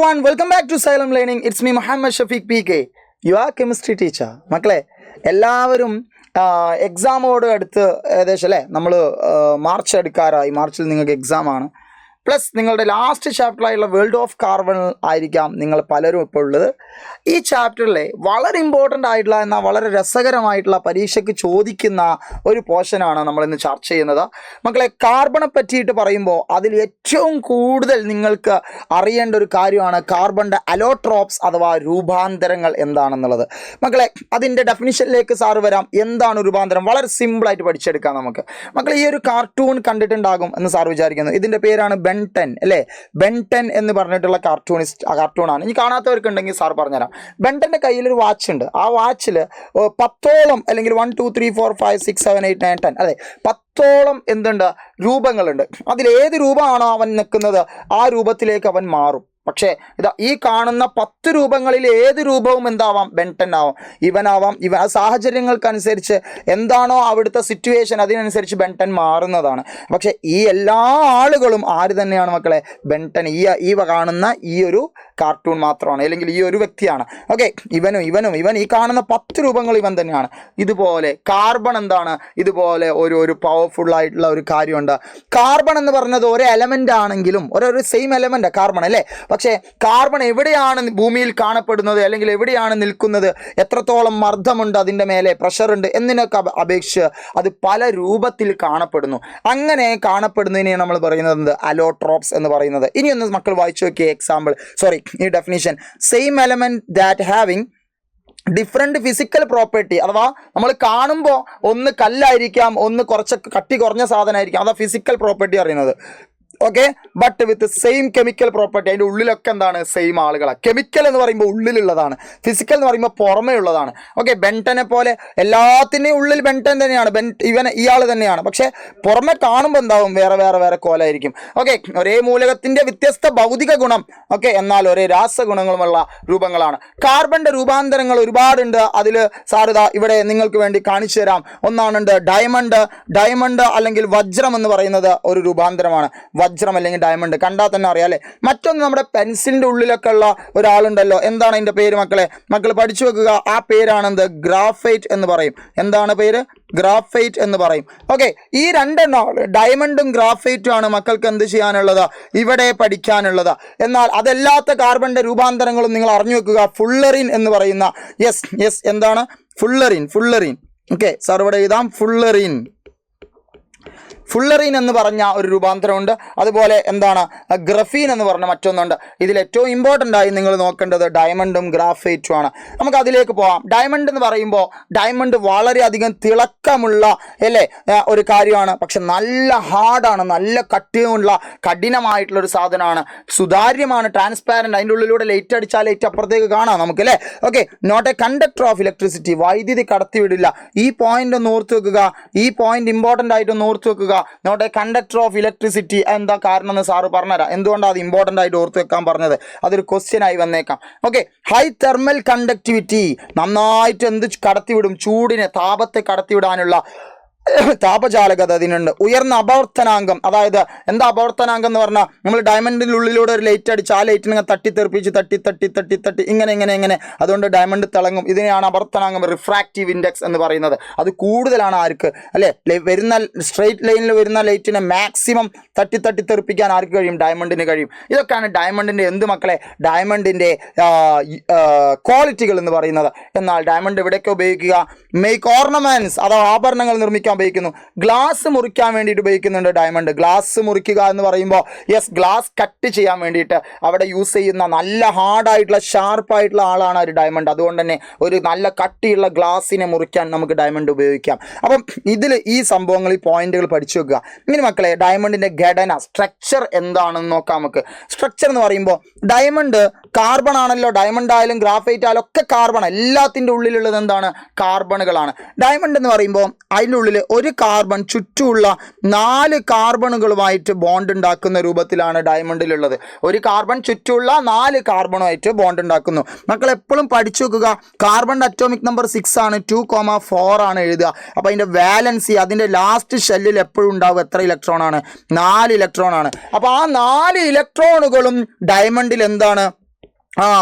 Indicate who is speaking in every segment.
Speaker 1: everyone, welcome back to Salem Learning. It's me Muhammad Shafiq PK, your chemistry teacher. മക്കളെ എല്ലാവരും എക്സാമോട് അടുത്ത് ഏകദേശം അല്ലേ നമ്മൾ മാർച്ച് എടുക്കാറായി. മാർച്ചിൽ നിങ്ങൾക്ക് എക്സാമാണ്. പ്ലസ് നിങ്ങളുടെ ലാസ്റ്റ് ചാപ്റ്ററായുള്ള വേൾഡ് ഓഫ് കാർബൺ ആയിരിക്കാം നിങ്ങൾ പലരും ഇപ്പോൾ ഉള്ളത്. ഈ ചാപ്റ്ററിലെ വളരെ ഇമ്പോർട്ടൻ്റ് ആയിട്ടുള്ള എന്നാൽ വളരെ രസകരമായിട്ടുള്ള പരീക്ഷയ്ക്ക് ചോദിക്കുന്ന ഒരു പോർഷനാണ് നമ്മളിന്ന് ചർച്ച ചെയ്യുന്നത്. മക്കളെ, കാർബണെ പറ്റിയിട്ട് പറയുമ്പോൾ അതിൽ ഏറ്റവും കൂടുതൽ നിങ്ങൾക്ക് അറിയേണ്ട ഒരു കാര്യമാണ് കാർബണിൻ്റെ അലോട്രോപ്സ് അഥവാ രൂപാന്തരങ്ങൾ എന്താണെന്നുള്ളത്. മക്കളെ, അതിൻ്റെ ഡെഫിനിഷനിലേക്ക് സാറ് വരാം. എന്താണ് രൂപാന്തരം? വളരെ സിമ്പിളായിട്ട് പഠിച്ചെടുക്കാം നമുക്ക്. മക്കളെ, ഈ ഒരു കാർട്ടൂൺ കണ്ടിട്ടുണ്ടാകും എന്ന് സാർ വിചാരിക്കുന്നു. ഇതിൻ്റെ പേരാണ് ബെൻടെൻ അല്ലേ? ബെൻടെൻ എന്ന് പറഞ്ഞിട്ടുള്ള കാർട്ടൂണാണ്. ഇനി കാണാത്തവർക്കുണ്ടെങ്കിൽ സാർ പറഞ്ഞുതരാം. ബെൻടെൻ്റെ കയ്യിലൊരു വാച്ച് ഉണ്ട്. ആ വാച്ചിൽ 10ഓളം അല്ലെങ്കിൽ 1 2 3 4 5 6 7 8 9 10 അതെ 10ഓളം എന്തുണ്ട് രൂപങ്ങളുണ്ട്. അതിലേത് രൂപമാണോ അവൻ നിൽക്കുന്നത് ആ രൂപത്തിലേക്ക് അവൻ മാറും. പക്ഷേ ഇതാ ഈ കാണുന്ന 10 രൂപങ്ങളിൽ ഏത് രൂപവും എന്താവാം? ബെൻടെൻ ആവാം, ഇവനാവാം. ആ സാഹചര്യങ്ങൾക്കനുസരിച്ച് എന്താണോ അവിടുത്തെ സിറ്റുവേഷൻ അതിനനുസരിച്ച് ബെൻടെൻ മാറുന്നതാണ്. പക്ഷേ ഈ എല്ലാ ആളുകളും ആര് തന്നെയാണ് മക്കളെ? ബെൻടെൻ. ഈ കാണുന്ന ഈ ഒരു കാർട്ടൂൺ മാത്രമാണ്, അല്ലെങ്കിൽ ഈ ഒരു വ്യക്തിയാണ്. ഓക്കെ, ഇവൻ ഈ കാണുന്ന 10 രൂപങ്ങൾ ഇവൻ തന്നെയാണ്. ഇതുപോലെ കാർബൺ എന്താണ്? ഇതുപോലെ ഒരു പവർഫുൾ ആയിട്ടുള്ള ഒരു കാര്യമുണ്ട്. കാർബൺ എന്ന് പറഞ്ഞത് ഒരു എലമെൻ്റ് ആണെങ്കിലും ഒരു സെയിം എലമെൻ്റ് കാർബൺ അല്ലേ? പക്ഷേ കാർബൺ എവിടെയാണ് ഭൂമിയിൽ കാണപ്പെടുന്നത്, അല്ലെങ്കിൽ എവിടെയാണ് നിൽക്കുന്നത്, എത്രത്തോളം മർദ്ദമുണ്ട് അതിൻ്റെ മേലെ, പ്രഷറുണ്ട് എന്നതിനൊക്കെ അപേക്ഷിച്ച് അത് പല രൂപത്തിൽ കാണപ്പെടുന്നു. അങ്ങനെ കാണപ്പെടുന്നതിനെയാണ് നമ്മൾ പറയുന്നത് അലോട്രോപ്സ് എന്ന് പറയുന്നത്. ഇനിയൊന്ന് മക്കൾ വായിച്ചു നോക്കിയ ഈ definition. Same element that having different physical property, അഥവാ നമ്മൾ കാണുമ്പോൾ ഒന്ന് കല്ലായിരിക്കാം, ഒന്ന് കുറച്ച് കട്ടി കുറഞ്ഞ സാധനമായിരിക്കാം. അതാ ഫിസിക്കൽ പ്രോപ്പർട്ടി അറിയുന്നത്. Okay, but with same chemical property. അതിൻ്റെ ഉള്ളിലൊക്കെ എന്താണ്? സെയിം ആളുകളാണ്. കെമിക്കൽ എന്ന് പറയുമ്പോൾ ഉള്ളിലുള്ളതാണ്, ഫിസിക്കൽ എന്ന് പറയുമ്പോൾ പുറമേ ഉള്ളതാണ്. ഓക്കെ, ബെൻടെനെ പോലെ എല്ലാത്തിൻ്റെയും ഉള്ളിൽ ബെൻടെൻ തന്നെയാണ്, ഇയാൾ തന്നെയാണ്. പക്ഷേ പുറമെ കാണുമ്പോൾ എന്താവും? വേറെ കോലായിരിക്കും. ഓക്കെ, ഒരേ മൂലകത്തിൻ്റെ വ്യത്യസ്ത ഭൗതിക ഗുണം, ഓക്കെ, എന്നാൽ ഒരേ രാസഗുണങ്ങളുമുള്ള രൂപങ്ങളാണ്. കാർബണിൻ്റെ രൂപാന്തരങ്ങൾ ഒരുപാടുണ്ട്. അതിൽ സാറിത ഇവിടെ നിങ്ങൾക്ക് വേണ്ടി കാണിച്ചു തരാം. ഒന്നാണുണ്ട് ഡയമണ്ട് അല്ലെങ്കിൽ വജ്രം എന്ന് പറയുന്നത് ഒരു രൂപാന്തരമാണ്. വജ്രം അല്ലെങ്കിൽ ഡയമണ്ട് കണ്ടാൽ തന്നെ അറിയാം അല്ലേ? മറ്റൊന്ന് നമ്മുടെ പെൻസിലിൻ്റെ ഉള്ളിലൊക്കെ ഉള്ള ഒരാളുണ്ടല്ലോ. എന്താണ് അതിൻ്റെ പേര് മക്കൾ പഠിച്ചു വെക്കുക. ആ പേരാണെന്ത്? ഗ്രാഫൈറ്റ് എന്ന് പറയും. എന്താണ് പേര്? ഗ്രാഫൈറ്റ് എന്ന് പറയും. ഓക്കെ, ഈ രണ്ടെണ്ണം ഡയമണ്ടും ഗ്രാഫൈറ്റും ആണ് മക്കൾക്ക് എന്ത് ചെയ്യാനുള്ളത്? ഇവിടെ പഠിക്കാനുള്ളത്. എന്നാൽ അതല്ലാത്ത കാർബണിൻ്റെ രൂപാന്തരങ്ങളും നിങ്ങൾ അറിഞ്ഞു വെക്കുക. ഫുള്ളറിൻ എന്ന് പറയുന്ന യെസ് എന്താണ്? ഫുള്ളറിൻ. ഓക്കെ, സാർ ഇവിടെ എഴുതാം. ഫുള്ളറിൻ എന്ന് പറഞ്ഞ ഒരു രൂപാന്തരമുണ്ട്. അതുപോലെ എന്താണ്? ഗ്രഫീൻ എന്ന് പറഞ്ഞ മറ്റൊന്നുണ്ട്. ഇതിൽ ഏറ്റവും ഇമ്പോർട്ടൻ്റ് ആയി നിങ്ങൾ നോക്കേണ്ടത് ഡയമണ്ടും ഗ്രാഫൈറ്റും ആണ്. നമുക്ക് അതിലേക്ക് പോകാം. ഡയമണ്ട് എന്ന് പറയുമ്പോൾ ഡയമണ്ട് വളരെയധികം തിളക്കമുള്ള അല്ലേ ഒരു കാര്യമാണ്. പക്ഷെ നല്ല ഹാർഡാണ്, നല്ല കട്ടിയുള്ള കഠിനമായിട്ടുള്ളൊരു സാധനമാണ്. സുതാര്യമാണ്, ട്രാൻസ്പാരൻ്റ്. അതിൻ്റെ ഉള്ളിലൂടെ ലൈറ്റ് അടിച്ചാൽ ലൈറ്റ് അപ്പുറത്തേക്ക് കാണാം നമുക്ക് അല്ലേ? Okay, not a conductor of electricity. വൈദ്യുതി കടത്തിവിടില്ല. ഈ പോയിന്റ് ഒന്ന് ഓർത്ത് വെക്കുക. ഈ പോയിന്റ് ഇമ്പോർട്ടൻ്റ് ആയിട്ടൊന്ന് ഓർത്ത് വെക്കുക. Not a conductor of electricity. എന്താ കാരണം എന്ന് സാറ് പറഞ്ഞുതരാം. എന്തുകൊണ്ടാണ് അത് ഇമ്പോർട്ടൻ്റ് ആയിട്ട് ഓർത്ത് വെക്കാൻ പറഞ്ഞത്? അതൊരു ക്വസ്റ്റ്യൻ ആയി വന്നേക്കാം. Okay, high thermal conductivity. നന്നായിട്ട് എന്ത് കടത്തിവിടും? ചൂടിനെ, താപത്തെ കടത്തിവിടാനുള്ള താപചാലകത അതിനുണ്ട്. ഉയർന്ന അപവർത്തനാങ്കം. അതായത് എന്താ അപവർത്തനാങ്കം എന്ന് പറഞ്ഞാൽ, നമ്മൾ ഡയമണ്ടിൻ്റെ ഉള്ളിലൂടെ ഒരു ലൈറ്റ് അടിച്ച് ആ ലൈറ്റിനെ തട്ടിത്തെറിപ്പിച്ച് തട്ടി ഇങ്ങനെ അതുകൊണ്ട് ഡയമണ്ട് തിളങ്ങും. ഇതിനെയാണ് അപവർത്തനാങ്കം, റിഫ്രാക്റ്റീവ് ഇൻഡെക്സ് എന്ന് പറയുന്നത്. അത് കൂടുതലാണ് ആർക്ക് അല്ലേ? വരുന്ന സ്ട്രെയിറ്റ് ലൈനിൽ വരുന്ന ലൈറ്റിനെ മാക്സിമം തെറിപ്പിക്കാൻ ആർക്ക് കഴിയും? ഡയമണ്ടിന് കഴിയും. ഇതൊക്കെയാണ് ഡയമണ്ടിൻ്റെ എന്ത് മക്കളെ? ഡയമണ്ടിൻ്റെ ക്വാളിറ്റികൾ എന്ന് പറയുന്നത്. എന്നാൽ ഡയമണ്ട് എവിടെയൊക്കെ ഉപയോഗിക്കുക? മേക്ക് ഓർണമെന്റ്സ്, അഥവാ ആഭരണങ്ങൾ നിർമ്മിക്കാൻ ഉപയോഗിക്കുന്നു. ഗ്ലാസ് മുറിക്കാൻ വേണ്ടിയിട്ട് ഉപയോഗിക്കുന്നുണ്ട് ഡയമണ്ട്. ഗ്ലാസ് മുറിക്കുക എന്ന് പറയുമ്പോൾ ഗ്ലാസ് കട്ട് ചെയ്യാൻ വേണ്ടിയിട്ട് അവിടെ യൂസ് ചെയ്യുന്ന നല്ല ഹാർഡായിട്ടുള്ള ഷാർപ്പായിട്ടുള്ള ആളാണ് ഒരു ഡയമണ്ട്. അതുകൊണ്ട് തന്നെ ഒരു നല്ല കട്ടിയുള്ള ഗ്ലാസിനെ മുറിക്കാൻ നമുക്ക് ഡയമണ്ട് ഉപയോഗിക്കാം. അപ്പം ഇതിൽ ഈ സംഭവങ്ങൾ, ഈ പോയിന്റുകൾ പഠിച്ചു വെക്കുക. ഇങ്ങനെ മക്കളെ, ഡയമണ്ടിൻ്റെ ഘടന, സ്ട്രക്ചർ എന്താണെന്ന് നോക്കാം നമുക്ക്. സ്ട്രക്ചർ എന്ന് പറയുമ്പോൾ ഡയമണ്ട് കാർബൺ ആണല്ലോ. ഡയമണ്ട് ആയാലും ഗ്രാഫൈറ്റ് ആയാലും ഒക്കെ കാർബൺ. എല്ലാത്തിൻ്റെ ഉള്ളിലുള്ളത് എന്താണ്? കാർബണുകളാണ്. ഡയമണ്ട് എന്ന് പറയുമ്പോൾ അതിൻ്റെ ഉള്ളിൽ ഒരു കാർബൺ ചുറ്റുമുള്ള 4 കാർബണുകളുമായിട്ട് ബോണ്ട് ഉണ്ടാക്കുന്ന രൂപത്തിലാണ് ഡയമണ്ടിലുള്ളത്. ഒരു കാർബൺ ചുറ്റുമുള്ള 4 കാർബണുമായിട്ട് ബോണ്ട് ഉണ്ടാക്കുന്നു. മക്കൾ എപ്പോഴും പഠിച്ചു വെക്കുക. കാർബണിൻ്റെ അറ്റോമിക് നമ്പർ 6 ആണ്, 2,4 ആണ് എഴുതുക. അപ്പോൾ അതിൻ്റെ വാലൻസി, അതിൻ്റെ ലാസ്റ്റ് ഷെല്ലിൽ എപ്പോഴും ഉണ്ടാവുക എത്ര ഇലക്ട്രോൺ ആണ്? 4 ഇലക്ട്രോൺ ആണ്. അപ്പോൾ ആ 4 ഇലക്ട്രോണുകളും ഡയമണ്ടിൽ എന്താണ്?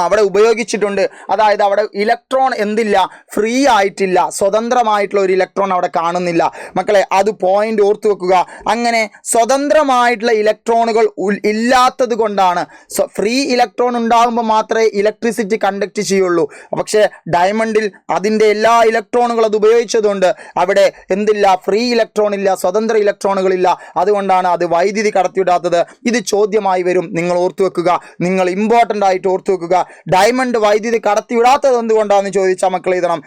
Speaker 1: അവിടെ ഉപയോഗിച്ചിട്ടുണ്ട്. അതായത് അവിടെ ഇലക്ട്രോൺ എന്തില്ല, ഫ്രീ ആയിട്ടില്ല, സ്വതന്ത്രമായിട്ടുള്ള ഒരു ഇലക്ട്രോൺ അവിടെ കാണുന്നില്ല മക്കളെ. അത് പോയിന്റ് ഓർത്തു വെക്കുക. അങ്ങനെ സ്വതന്ത്രമായിട്ടുള്ള ഇലക്ട്രോണുകൾ ഇല്ലാത്തത് കൊണ്ടാണ്, ഫ്രീ ഇലക്ട്രോൺ ഉണ്ടാകുമ്പോൾ മാത്രമേ ഇലക്ട്രിസിറ്റി കണ്ടക്ട് ചെയ്യുള്ളൂ. പക്ഷേ ഡയമണ്ടിൽ അതിൻ്റെ എല്ലാ ഇലക്ട്രോണുകളും അത് ഉപയോഗിച്ചതുകൊണ്ട് അവിടെ എന്തില്ല, ഫ്രീ ഇലക്ട്രോൺ ഇല്ല, സ്വതന്ത്ര ഇലക്ട്രോണുകളില്ല. അതുകൊണ്ടാണ് അത് വൈദ്യുതി കടത്തിവിടാത്തത്. ഇത് ചോദ്യമായി വരും, നിങ്ങൾ ഓർത്തു വെക്കുക. നിങ്ങൾ ഇമ്പോർട്ടൻ്റ് ആയിട്ട് ഓർത്തു വെക്കുക. ഡയമണ്ട് വൈദ്യുതി കടത്തിവിടാത്തത് എന്തുകൊണ്ടാണെന്ന് ചോദിച്ചാൽ മക്കൾ എഴുതണം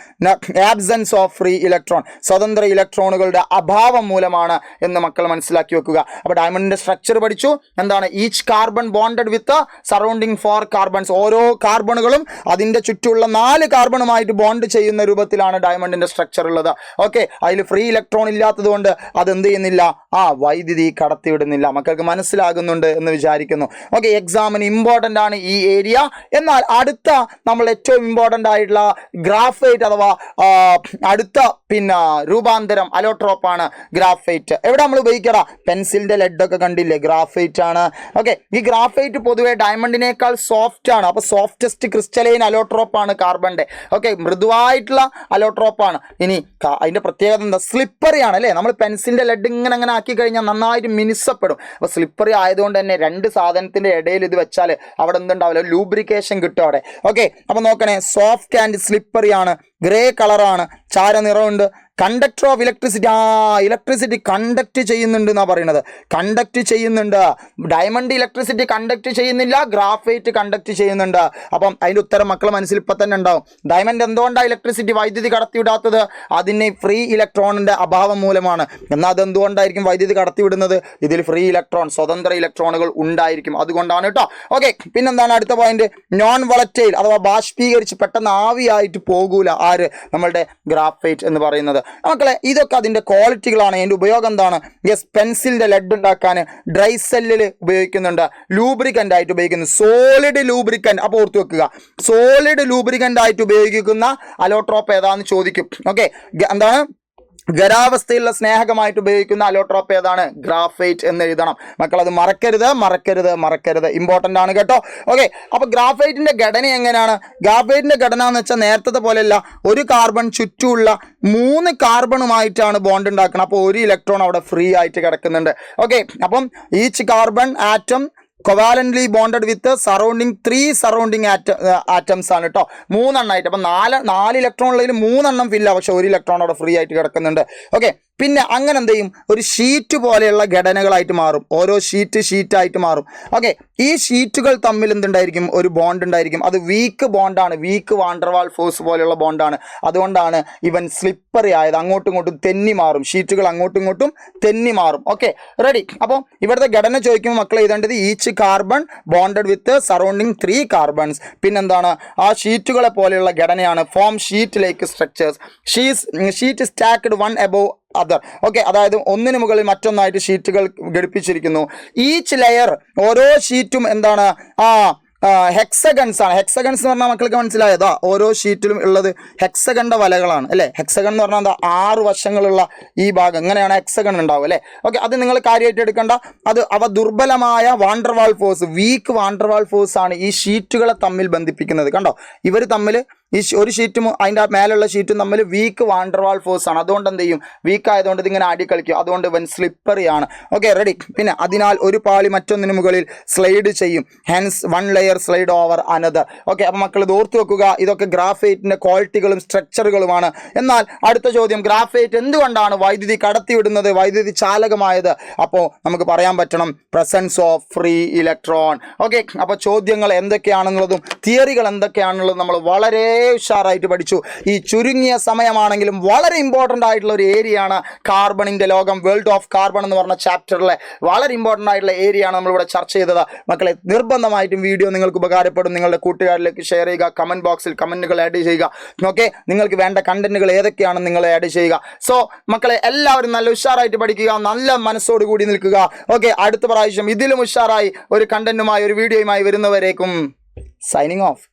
Speaker 1: ആബ്സെൻസ് ഓഫ് ഫ്രീ ഇലക്ട്രോൺ, സ്വതന്ത്ര ഇലക്ട്രോണുകളുടെ അഭാവം മൂലമാണ് എന്ന് മക്കൾ മനസ്സിലാക്കി വെക്കുക. അപ്പോൾ ഡയമണ്ടിന്റെ സ്ട്രക്ചർ പഠിച്ചു. എന്താണ്? Each carbon bonded with surrounding 4 carbons. ഓരോ കാർബണുകളും അതിന്റെ ചുറ്റുമുള്ള 4 കാർബണുമായിട്ട് ബോണ്ട് ചെയ്യുന്ന രൂപത്തിലാണ് ഡയമണ്ടിന്റെ സ്ട്രക്ചർ ഉള്ളത്. ഓക്കെ, അതിൽ ഫ്രീ ഇലക്ട്രോൺ ഇല്ലാത്തത് കൊണ്ട് അത് എന്ത് ചെയ്യുന്നില്ല, വൈദ്യുതി കടത്തിവിടുന്നില്ല. മക്കൾക്ക് മനസ്സിലാകുന്നുണ്ട് എന്ന് വിചാരിക്കുന്നു. ഓക്കെ, എക്സാമിന് ഇമ്പോർട്ടൻ്റ് ആണ് ഈ ഏരിയ. എന്നാൽ അടുത്ത നമ്മൾ ഏറ്റവും ഇമ്പോർട്ടൻ്റ് ആയിട്ടുള്ള ഗ്രാഫൈറ്റ് അഥവാ അടുത്ത രൂപാന്തരം അലോട്രോപ്പാണ് ഗ്രാഫൈറ്റ്. എവിടെ നമ്മൾ ഉപയോഗിക്കറ? പെൻസിലിന്റെ ലെഡൊക്കെ കണ്ടില്ലേ, ഗ്രാഫൈറ്റ് ആണ്. ഓക്കെ, ഈ ഗ്രാഫൈറ്റ് പൊതുവെ ഡയമണ്ടിനേക്കാൾ സോഫ്റ്റ് ആണ്. അപ്പോൾ സോഫ്റ്റസ്റ്റ് ക്രിസ്റ്റലൈൻ അലോട്രോപ്പാണ് കാർബണിന്റെ. ഓക്കെ, മൃദുവായിട്ടുള്ള അലോട്രോപ്പാണ്. ഇനി അതിന്റെ പ്രത്യേകത എന്താ? സ്ലിപ്പറി ആണ് അല്ലേ. നമ്മൾ പെൻസിലിന്റെ ലെഡ് ഇങ്ങനെ ആക്കി കഴിഞ്ഞാൽ നന്നായിട്ട് മിനുസപ്പെടും. അപ്പോൾ സ്ലിപ്പറി ആയതുകൊണ്ട് തന്നെ 2 സാധനത്തിന്റെ ഇടയിൽ ഇത് വെച്ചാൽ അവിടെ എന്തുണ്ടാവില്ല, ലൂബ്രിക്കേഷൻ കിട്ടും അവിടെ. ഓക്കെ, അപ്പൊ നോക്കണേ, സോഫ്റ്റ് ആൻഡ് സ്ലിപ്പറി ആണ്, ഗ്രേ കളറാണ്, ചാരനിറമുണ്ട്. Conductor of electricity, electricity conduct ചെയ്യുന്നുണ്ട് എന്നാ പറയുന്നത്. കണ്ടക്ട് ചെയ്യുന്നുണ്ട്. ഡയമണ്ട് ഇലക്ട്രിസിറ്റി കണ്ടക്ട് ചെയ്യുന്നില്ല, ഗ്രാഫൈറ്റ് കണ്ടക്ട് ചെയ്യുന്നുണ്ട്. അപ്പം അതിൻ്റെ ഉത്തരം മക്കളെ മനസ്സിൽ ഇപ്പം തന്നെ ഉണ്ടാവും. ഡയമണ്ട് എന്തുകൊണ്ടാണ് ഇലക്ട്രിസിറ്റി വൈദ്യുതി കടത്തിവിടാത്തത്? അതിന് ഫ്രീ ഇലക്ട്രോണിന്റെ അഭാവം മൂലമാണ്. എന്നാൽ അത് എന്തുകൊണ്ടായിരിക്കും വൈദ്യുതി കടത്തിവിടുന്നത്? ഇതിൽ ഫ്രീ ഇലക്ട്രോൺ, സ്വതന്ത്ര ഇലക്ട്രോണുകൾ ഉണ്ടായിരിക്കും, അതുകൊണ്ടാണ് കേട്ടോ. ഓക്കെ, പിന്നെന്താണ് അടുത്ത പോയിന്റ്? നോൺ വോളറ്റൈൽ അഥവാ ബാഷ്പീകരിച്ച് പെട്ടെന്ന് ആവിയായിട്ട് പോകൂല. ആര്? നമ്മളുടെ ഗ്രാഫൈറ്റ് എന്ന് പറയുന്നത്. മക്കളെ, ഇതൊക്കെ അതിന്റെ ക്വാളിറ്റികളാണ്. അതിന്റെ ഉപയോഗം എന്താണ്? യെസ്, പെൻസിലിന്റെ ലെഡ് ഉണ്ടാക്കാൻ ഡ്രൈ സെല്ലിൽ ഉപയോഗിക്കുന്നുണ്ട്. ലൂബ്രിക്കൻ്റ് ആയിട്ട് ഉപയോഗിക്കുന്നു, സോളിഡ് ലൂബ്രിക്കൻ്റ്. അപ്പോൾ ഓർത്ത് വെക്കുക, സോളിഡ് ലൂബ്രിക്കൻ്റ് ആയിട്ട് ഉപയോഗിക്കുന്ന അലോട്രോപ്പ് ഏതാണെന്ന് ചോദിക്കും. ഓക്കെ, എന്താണ്? ഖരാവസ്ഥയിലുള്ള സ്നേഹകമായിട്ട് ഉപയോഗിക്കുന്ന അലോട്രോപ്പ് ഏതാണ്? ഗ്രാഫൈറ്റ് എന്ന് എഴുതണം മക്കൾ. അത് മറക്കരുത്. ഇമ്പോർട്ടൻ്റ് ആണ് കേട്ടോ. ഓക്കെ, അപ്പോൾ ഗ്രാഫൈറ്റിന്റെ ഘടന എങ്ങനെയാണ്? ഗ്രാഫൈറ്റിന്റെ ഘടന എന്ന് വെച്ചാൽ നേരത്തെ പോലെയല്ല, ഒരു കാർബൺ ചുറ്റുമുള്ള 3 കാർബണുമായിട്ടാണ് ബോണ്ട് ഉണ്ടാക്കുന്നത്. അപ്പോൾ ഒരു ഇലക്ട്രോൺ അവിടെ ഫ്രീ ആയിട്ട് കിടക്കുന്നുണ്ട്. ഓക്കെ, അപ്പം each carbon atom covalently bonded with the surrounding 3 surrounding atoms ആണ് കേട്ടോ. 3 എണ്ണമായിട്ട്. അപ്പം 4 ഇലക്ട്രോൺ ഉള്ളതിൽ 3 എണ്ണം ഫില്ല, പക്ഷെ ഒരു ഇലക്ട്രോൺ അവിടെ ഫ്രീ ആയിട്ട് കിടക്കുന്നുണ്ട്. ഓക്കെ, പിന്നെ അങ്ങനെ എന്ത് ചെയ്യും? ഒരു ഷീറ്റ് പോലെയുള്ള ഘടനകളായിട്ട് മാറും. ഓരോ ഷീറ്റായിട്ട് മാറും. ഓക്കെ, ഈ ഷീറ്റുകൾ തമ്മിൽ എന്തുണ്ടായിരിക്കും? ഒരു ബോണ്ട് ഉണ്ടായിരിക്കും. അത് വീക്ക് ബോണ്ടാണ്, വീക്ക് വാണ്ടർവാൾ ഫോഴ്സ് പോലെയുള്ള ബോണ്ടാണ്. അതുകൊണ്ടാണ് ഇവൻ സ്ലിപ്പറി ആയത്. അങ്ങോട്ടും ഇങ്ങോട്ടും തെന്നി മാറും, ഷീറ്റുകൾ അങ്ങോട്ടും ഇങ്ങോട്ടും തെന്നി മാറും. Okay, ready. അപ്പോൾ ഇവിടുത്തെ ഘടന ചോദിക്കുമ്പോൾ മക്കൾ എഴുതേണ്ടത് each carbon bonded with surrounding 3 carbons. പിന്നെന്താണ്? ആ ഷീറ്റുകളെ പോലെയുള്ള ഘടനയാണ് form sheet like structures. Sheet stacked one above other. Okay, അതായത് ഒന്നിനു മുകളിൽ മറ്റൊന്നായിട്ട് ഷീറ്റുകൾ ഘടിപ്പിച്ചിരിക്കുന്നു. ഈച്ച് ലെയർ, ഓരോ ഷീറ്റും എന്താണ്? ഹെക്സഗൺസ് ആണ്. ഹെക്സഗൺസ് എന്ന് പറഞ്ഞാൽ മക്കൾക്ക് മനസ്സിലായതാ, ഓരോ ഷീറ്റിലും ഉള്ളത് ഹെക്സഗണിന്റെ വലകളാണ് അല്ലേ. ഹെക്സഗൺ എന്ന് പറഞ്ഞാൽ എന്താ? 6 വശങ്ങളുള്ള ഈ ഭാഗം, ഇങ്ങനെയാണ് ഹെക്സഗൺ ഉണ്ടാവും അല്ലേ. ഓക്കെ, അത് നിങ്ങൾ കാര്യമായിട്ട് എടുക്കേണ്ട. അവ ദുർബലമായ van der Waals force, weak van der Waals force ആണ് ഈ ഷീറ്റുകളെ തമ്മിൽ ബന്ധിപ്പിക്കുന്നത്. കണ്ടോ, ഇവർ തമ്മിൽ ഈ ഒരു ഷീറ്റും അതിൻ്റെ മേലുള്ള ഷീറ്റും തമ്മിൽ വീക്ക് വാണ്ടർവാൾ ഫോഴ്സ് ആണ്. അതുകൊണ്ട് എന്ത് ചെയ്യും? വീക്ക് ആയതുകൊണ്ട് ഇതിങ്ങനെ ആടി കളിക്കും. അതുകൊണ്ട് ഇവൻ സ്ലിപ്പറി ആണ്. Okay, ready. പിന്നെ അതിനാൽ ഒരു പാളി മറ്റൊന്നിന് മുകളിൽ സ്ലൈഡ് ചെയ്യും. Hence 1 layer slide over another. Okay, അപ്പോൾ മക്കൾ ഇത് ഓർത്ത് വെക്കുക. ഇതൊക്കെ ഗ്രാഫൈറ്റിന്റെ ക്വാളിറ്റികളും സ്ട്രക്ചറുകളുമാണ്. എന്നാൽ അടുത്ത ചോദ്യം, ഗ്രാഫൈറ്റ് എന്തുകൊണ്ടാണ് വൈദ്യുതി കടത്തിവിടുന്നത്, വൈദ്യുതി ചാലകമായത്? അപ്പോൾ നമുക്ക് പറയാൻ പറ്റണം presence of free electron. Okay, അപ്പോൾ ചോദ്യങ്ങൾ എന്തൊക്കെയാണെന്നുള്ളതും തിയറികൾ എന്തൊക്കെയാണെന്നുള്ളതും നമ്മൾ വളരെ ഉഷാറായിട്ട് പഠിച്ചു. ഈ ചുരുങ്ങിയ സമയമാണെങ്കിലും വളരെ ഇമ്പോർട്ടൻ്റ് ആയിട്ടുള്ള ഒരു ഏരിയയാണ് കാർബണിന്റെ ലോകം. വേൾഡ് ഓഫ് കാർബൺ എന്ന് പറഞ്ഞ ചാപ്റ്ററിലെ വളരെ ഇമ്പോർട്ടൻ്റ് ആയിട്ടുള്ള ഏരിയയാണ് നമ്മളിവിടെ ചർച്ച ചെയ്തത്. മക്കളെ, നിർബന്ധമായിട്ടും വീഡിയോ നിങ്ങൾക്ക് ഉപകാരപ്പെടും. നിങ്ങളുടെ കൂട്ടുകാരിലേക്ക് ഷെയർ ചെയ്യുക, കമന്റ് ബോക്സിൽ കമന്റുകൾ ആഡ് ചെയ്യുക. ഓക്കെ, നിങ്ങൾക്ക് വേണ്ട കണ്ടന്റുകൾ ഏതൊക്കെയാണെന്ന് നിങ്ങൾ ആഡ് ചെയ്യുക. സോ മക്കളെ, എല്ലാവരും നല്ല ഉഷാറായിട്ട് പഠിക്കുക, നല്ല മനസ്സോട് കൂടി നിൽക്കുക. ഓക്കെ, അടുത്ത പ്രാവശ്യം ഇതിലും ഉഷാറായി ഒരു കണ്ടന്റുമായി, ഒരു വീഡിയോയുമായി വരുന്നവരേക്കും സൈനിങ് ഓഫ്.